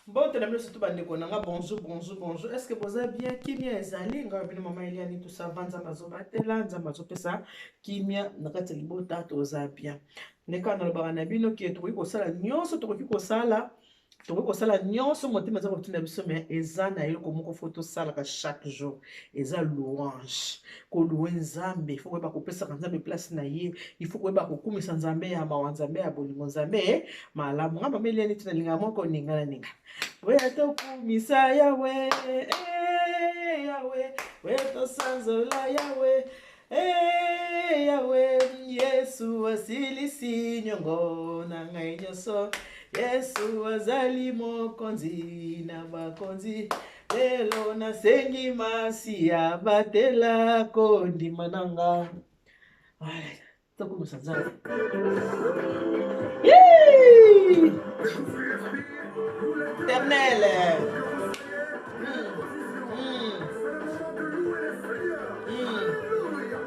Bon, tu as surtout bonjour, bonjour, bonjour. Est-ce que vous avez bien Kimia ezali nga bino mama Eliani tout ça vanza mazo batela nza mazo pesa Kimia nakati libota to za bien. Neka na lobana bino ki to ko sala nyonso to ko sala to ko sala nyonso motema za ko tuna biso mais eza na yelo ko moko photo sala ka chaque jour. Eza louange. Ko louer nzambe, il faut ko ba ko pesa nzambe place na ye. Il faut ko ba ko kumisa nzambe ya mawanzambe ya bolingo nzambe. Malamu nga mama Eliani tuna linga moko ninga na ninga. Weto kumisa Yahweh, Yahweh, weto sanzola Yahweh, Yahweh, Yesu asilisi nyongo na ngai nyonso, Yesu azali mokonzi na bakonzi, lelo nasengi masiya batela kondima nanga. Ay, tokumisa nzambe. Yee! Éternel.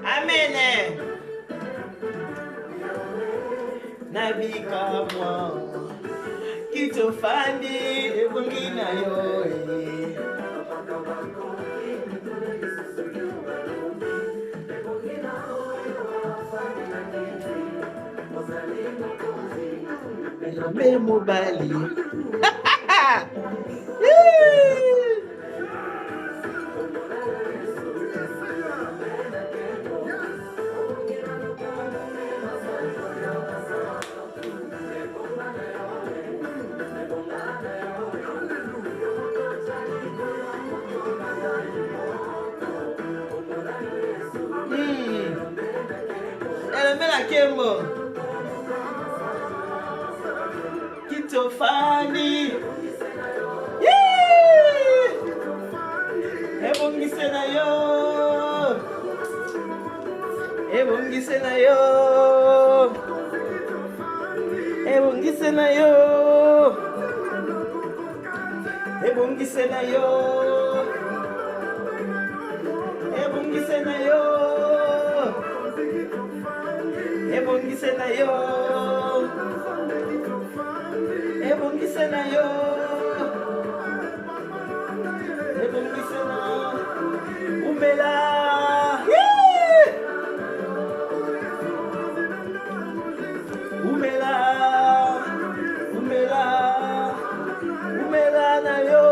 Amen. Nabika moi kitofandi ebongi na yo. Elombe mobali. Kembo kitofani ebongise na yo ebongise na yo ebongise na yo ebongise na yo ebongise na yo ebongise na yo ebongise na yo ebongise na umela umela umela umela na yo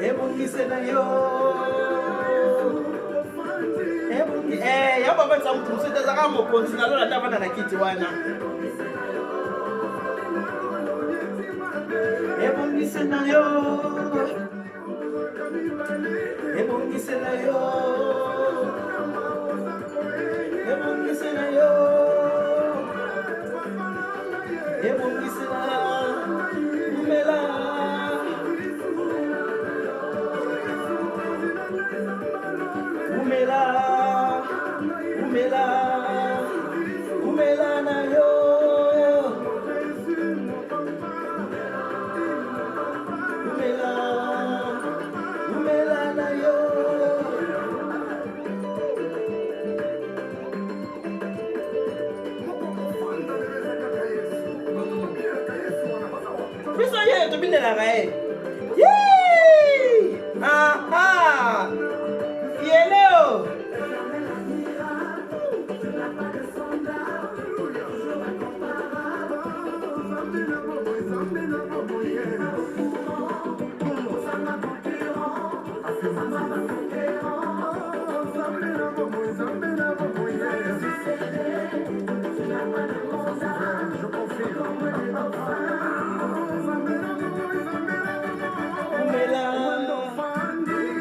ebongise na yo ya baba tsa mtu msete za kama mokonzi na lola ndavana na kiti wana ebongise na yo ebongise na yo ebongise na yo ebongise na umela umela umela umela na yo umela umela na yo pisa yetu bindela gae aha yeleo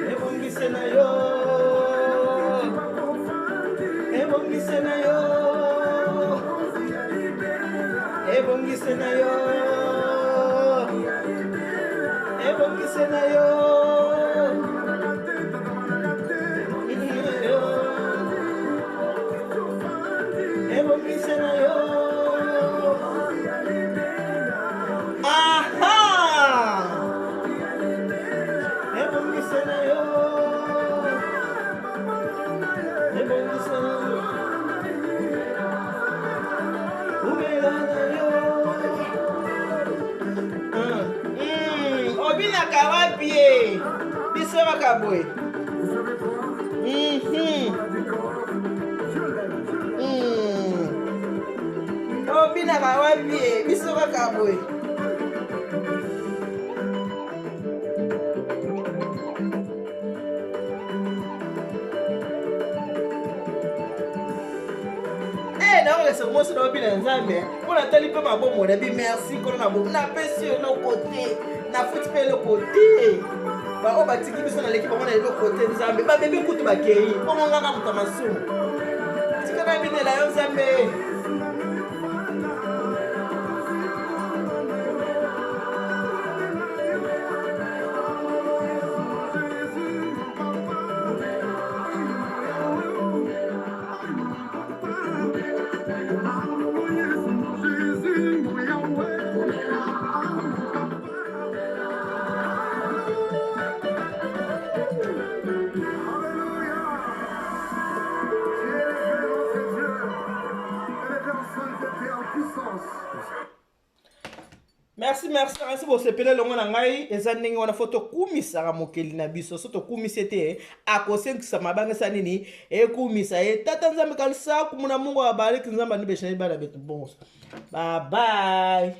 ebongise na yo ebongise na yo ebongise na yo ebongise na yo ebongise na yo Obinaka wapi biso kaka boye. Obinaka wapi biso kaka boye. C'est moi qui suis bien ensemble. On a tellement pas ma bonne mon ami merci qu'on a beaucoup. On a pêché le côté, on a foutu le côté. Bah on va tirer bis dans l'équipe on a le côté ensemble. Bah bébé kutu bakei. Comment on va comme maso. Tu connais bien la ensemble. Merci pour ce pélé longo nangai eza ndenge wana photo kumisaka mokeli na biso soto kumisi ete akosengisa mabanga sanini ekumisa tata nzambe kalisa kumuna mungu abariki nzambe anibeshani bana betu bonso bye bye.